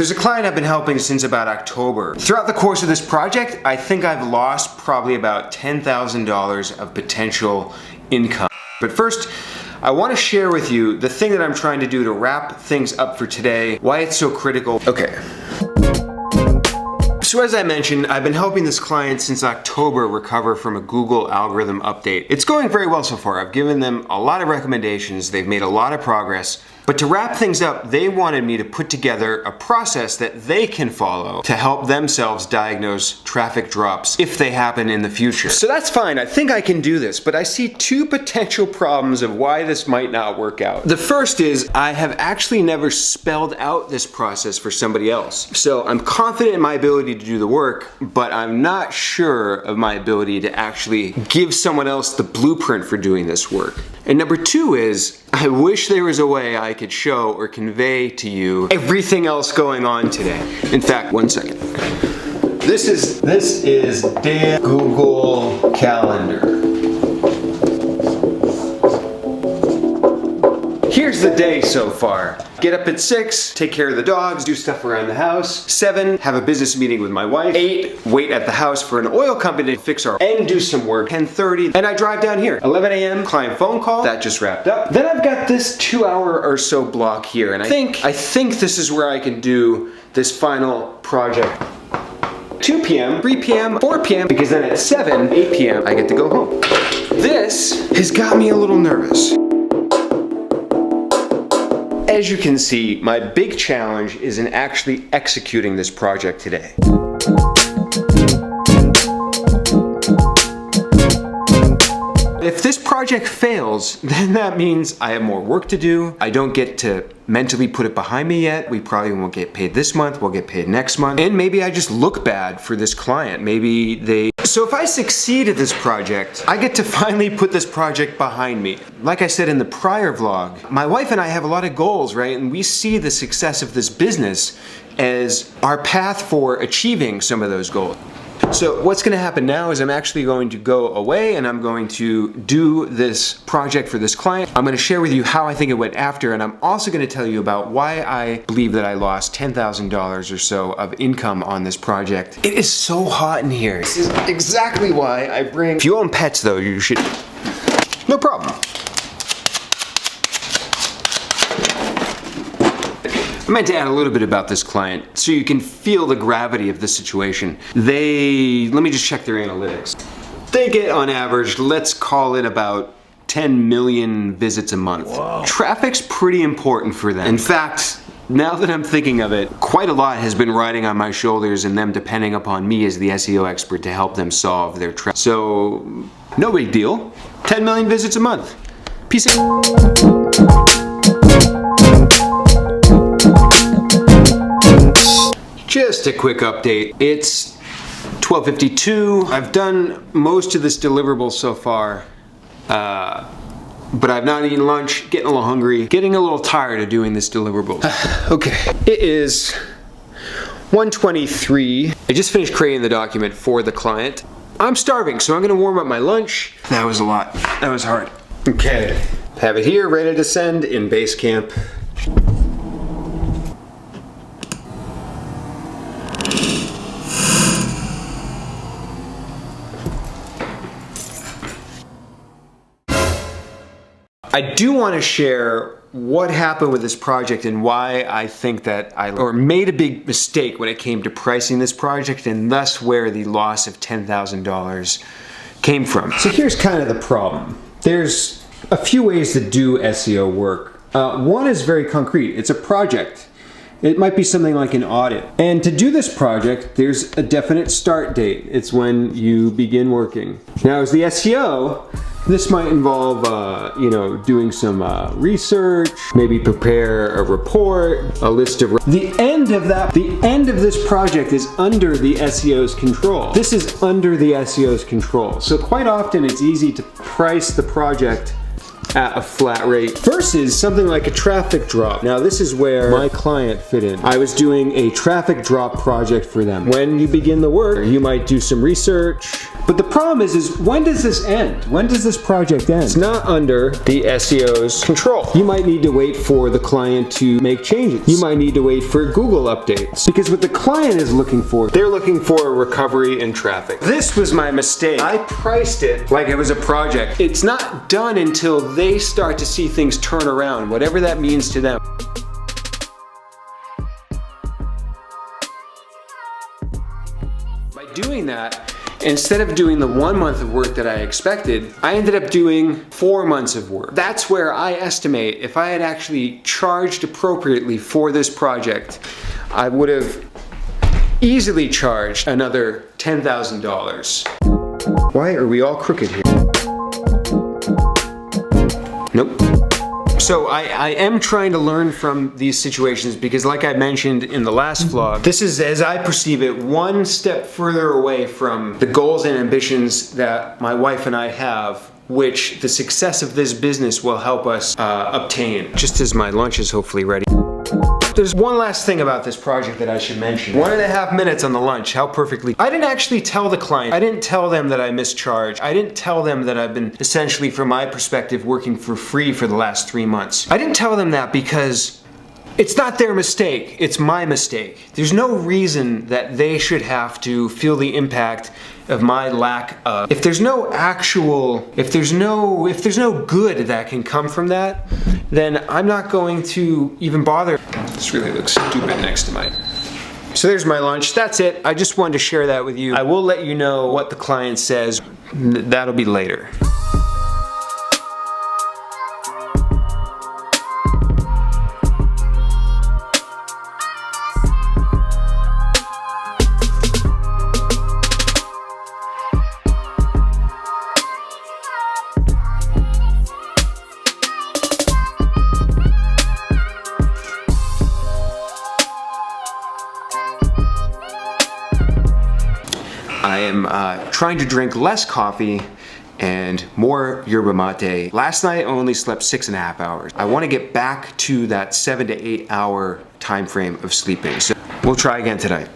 there's a client I've been helping since about October. Throughout the course of this project, I think I've lost probably about $10,000 of potential income. But first, I want to share with you the thing that I'm trying to do to wrap things up for today, why it's so critical. Okay. So as I mentioned, I've been helping this client since October recover from a Google algorithm update. It's going very well so far. I've given them a lot of recommendations. They've made a lot of progress. But to wrap things up, they wanted me to put together a process that they can follow to help themselves diagnose traffic drops if they happen in the future. So that's fine. I think I can do this, but I see two potential problems of why this might not work out. The first is I have actually never spelled out this process for somebody else. So I'm confident in my ability to do the work, but I'm not sure of my ability to actually give someone else the blueprint for doing this work. And number two is, I wish there was a way I could show or convey to you everything else going on today. In fact, one second. This is Dan Google Calendar. Here's the day so far. Get up at 6, take care of the dogs, do stuff around the house. 7, have a business meeting with my wife. 8, wait at the house for an oil company to fix our and do some work. 10:30, and I drive down here. 11 a.m., client phone call, that just wrapped up. Then I've got this 2-hour or so block here, and I think this is where I can do this final project. 2 p.m., 3 p.m., 4 p.m., because then at 7, 8 p.m., I get to go home. This has got me a little nervous. As you can see, my big challenge is in actually executing this project today. If this project fails, then that means I have more work to do. I don't get to mentally put it behind me yet. We probably won't get paid this month, we'll get paid next month. And maybe I just look bad for this client. So if I succeed at this project, I get to finally put this project behind me. Like I said in the prior vlog, my wife and I have a lot of goals, right? And we see the success of this business as our path for achieving some of those goals. So what's going to happen now is I'm actually going to go away and I'm going to do this project for this client. I'm going to share with you how I think it went after, and I'm also going to tell you about why I believe that I lost $10,000 or so of income on this project. It is so hot in here. This is exactly why I bring... If you own pets though, you should... No problem. I meant to add a little bit about this client so you can feel the gravity of the situation. Let me just check their analytics. They get on average, let's call it about 10 million visits a month. Whoa. Traffic's pretty important for them. In fact, now that I'm thinking of it, quite a lot has been riding on my shoulders and them depending upon me as the SEO expert to help them solve their traffic. So, no big deal. 10 million visits a month. Peace out. Just a quick update. It's 12:52. I've done most of this deliverable so far, but I've not eaten lunch, getting a little hungry, getting a little tired of doing this deliverable. Okay, it is 1:23. I just finished creating the document for the client. I'm starving, so I'm gonna warm up my lunch. That was a lot, that was hard. Okay, have it here, ready to send in Basecamp. I do want to share what happened with this project and why I think that I made a big mistake when it came to pricing this project, and thus where the loss of $10,000 came from. So here's kind of the problem. There's a few ways to do SEO work. One is very concrete. It's a project. It might be something like an audit. And to do this project, there's a definite start date. It's when you begin working. Now, as the SEO, this might involve, doing some research, maybe prepare a report, a list of... The end of this project is under the SEO's control. This is under the SEO's control. So quite often it's easy to price the project at a flat rate versus something like a traffic drop. Now this is where my client fit in. I was doing a traffic drop project for them. When you begin the work, you might do some research, But the problem is when does this end? When does this project end? It's not under the SEO's control. You might need to wait for the client to make changes. You might need to wait for Google updates. Because what the client is looking for, they're looking for a recovery in traffic. This was my mistake. I priced it like it was a project. It's not done until they start to see things turn around, whatever that means to them. By doing that, instead of doing the 1 month of work that I expected, I ended up doing 4 months of work. That's where I estimate if I had actually charged appropriately for this project, I would have easily charged another $10,000. Why are we all crooked here? Nope. So I am trying to learn from these situations because, like I mentioned in the last vlog, this is, as I perceive it, one step further away from the goals and ambitions that my wife and I have, which the success of this business will help us obtain. Just as my lunch is hopefully ready. There's one last thing about this project that I should mention. 1.5 minutes on the lunch, how perfectly. I didn't actually tell the client. I didn't tell them that I mischarged. I didn't tell them that I've been essentially, from my perspective, working for free for the last 3 months. I didn't tell them that because it's not their mistake, it's my mistake. There's no reason that they should have to feel the impact of my lack of. If there's no good that can come from that, then I'm not going to even bother. This really looks stupid next to mine. So there's my lunch. That's it. I just wanted to share that with you. I will let you know what the client says. That'll be later. I am trying to drink less coffee and more yerba mate. Last night I only slept 6.5 hours. I want to get back to that 7 to 8 hour time frame of sleeping. So we'll try again tonight.